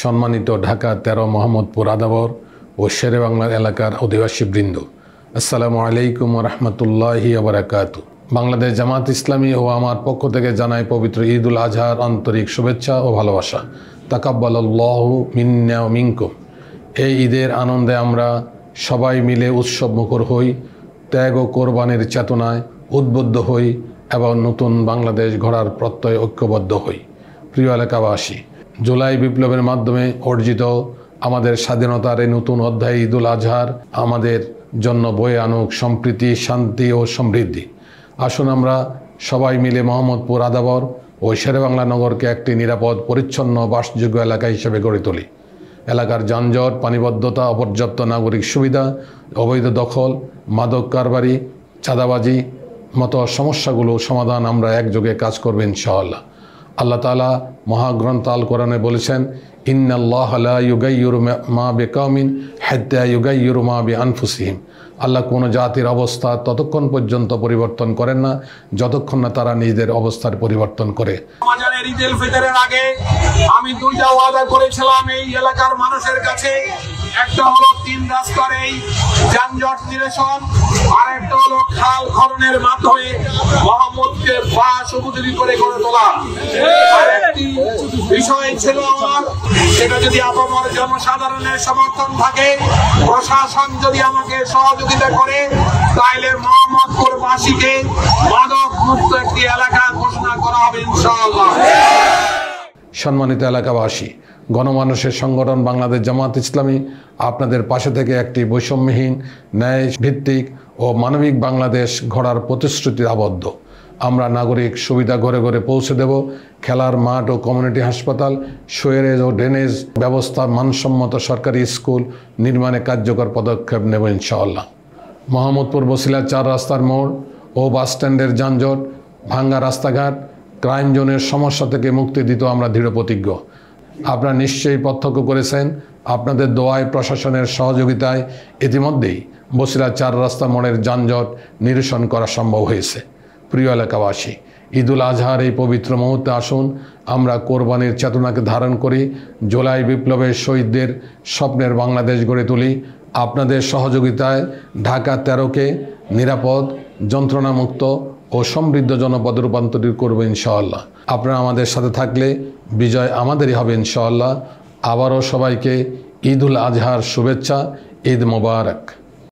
সম্মানিত ঢাকা ১৩ মোহাম্মদপুর আদাবর ও শেরে বাংলার এলাকার অধিবাসী বৃন্দ, আসসালামু আলাইকুম রহমতুল্লাহি ওয়া বারাকাতুহু। বাংলাদেশ জামাত ইসলামী ও আমার পক্ষ থেকে জানাই পবিত্র ঈদুল আজহার আন্তরিক শুভেচ্ছা ও ভালোবাসা। তাকাব্বালাল্লাহু মিন্না ওয়া মিনকুম। এই ঈদের আনন্দে আমরা সবাই মিলে উৎসব মুখর হই, ত্যাগ ও কোরবানির চেতনায় উদ্বুদ্ধ হই এবং নতুন বাংলাদেশ গড়ার প্রত্যয়ে ঐক্যবদ্ধ হই। প্রিয় এলাকাবাসী, জুলাই বিপ্লবের মাধ্যমে অর্জিত আমাদের স্বাধীনতার এই নতুন অধ্যায় ঈদুল আজহার আমাদের জন্য বয়ে আনুক সম্প্রীতি, শান্তি ও সমৃদ্ধি। আসুন আমরা সবাই মিলে মোহাম্মদপুর আদাবর ও শেরেবাংলা নগরকে একটি নিরাপদ, পরিচ্ছন্ন, বাসযোগ্য এলাকা হিসেবে গড়ে তুলি। এলাকার যানজট, পানিবদ্ধতা, অপর্যাপ্ত নাগরিক সুবিধা, অবৈধ দখল, মাদক কারবারি, চাঁদাবাজি মতো সমস্যাগুলো সমাধান আমরা একযোগে কাজ করব ইনশাআল্লাহ। আল্লাহ তাআলা মহাগ্রন্থ আল কোরআনে বলেছেন, ইন্নাল্লাহা লা ইউগাইয়িরু মা বিকাওমিন হাত্তা ইউগাইয়িরু মা বিআনফুসিহিম। আল্লাহ কোনো জাতির অবস্থা ততক্ষণ পর্যন্ত পরিবর্তন করেন না যতক্ষণ না তারা নিজেদের অবস্থার পরিবর্তন করে। রমজানের ঈদুল ফিতরের আগে আমি দুইটা ওয়াদা করেছিলাম এই এলাকার মানুষের কাছে। একটা হলো 3 রাস্তার এই যানজট নিরসন, আর একটা হলো খাল খননের মাধ্যমে মোহাম্মদকে বাস উপযোগী করে গড়ে তোলা। আর একটি বিষয় ছিল আমার, সেটা যদি আপামর জনসাধারণের সমর্থন থাকে, প্রশাসন যদি আমাকে সহযোগিতা করে, তাইলে মোহাম্মদপুরবাসীকে মাদক মুক্ত একটি এলাকা ঘোষণা করা হবে ইনশাআল্লাহ। সম্মানিত এলাকাবাসী, গণমানুষের সংগঠন বাংলাদেশ জামাত ইসলামী আপনাদের পাশে থেকে একটি বৈষম্যহীন, ন্যায় ভিত্তিক ও মানবিক বাংলাদেশ গড়ার প্রতিশ্রুতি আবদ্ধ। আমরা নাগরিক সুবিধা ঘরে ঘরে পৌঁছে দেব। খেলার মাঠ ও কমিউনিটি হাসপাতাল, সুয়েরেজ ও ড্রেনেজ ব্যবস্থা, মানসম্মত সরকারি স্কুল নির্মাণে কার্যকর পদক্ষেপ নেব ইনশাআল্লাহ। মোহাম্মদপুর বসিলা 4 রাস্তার মোড় ও বাস স্ট্যান্ডের যানজট, ভাঙ্গা রাস্তাঘাট, ক্রাইম জোনের সমস্যা থেকে মুক্তি দিতে আমরা দৃঢ় প্রতিজ্ঞ। আপনারা নিশ্চয়ই প্রত্যক্ষ করেছেন, আপনাদের দোয়ায়, প্রশাসনের সহযোগিতায় ইতিমধ্যেই বসিলা 4 রাস্তা মোড়ের যানজট নিরসন করা সম্ভব হয়েছে। প্রিয় এলাকাবাসী, ঈদুল আজহার এই পবিত্র মুহূর্তে আসুন আমরা কোরবানির চেতনাকে ধারণ করি, জুলাই বিপ্লবের শহীদদের স্বপ্নের বাংলাদেশ গড়ে তুলি। আপনাদের সহযোগিতায় ঢাকা 13কে নিরাপদ, যন্ত্রণামুক্ত ও সমৃদ্ধ জনপদে রূপান্তরিত করব ইনশাআল্লাহ। আপনারা আমাদের সাথে থাকলে বিজয় আমাদেরই হবে ইনশাআল্লাহ। আবারও সবাইকে ঈদুল আজহার শুভেচ্ছা। ঈদ মোবারক।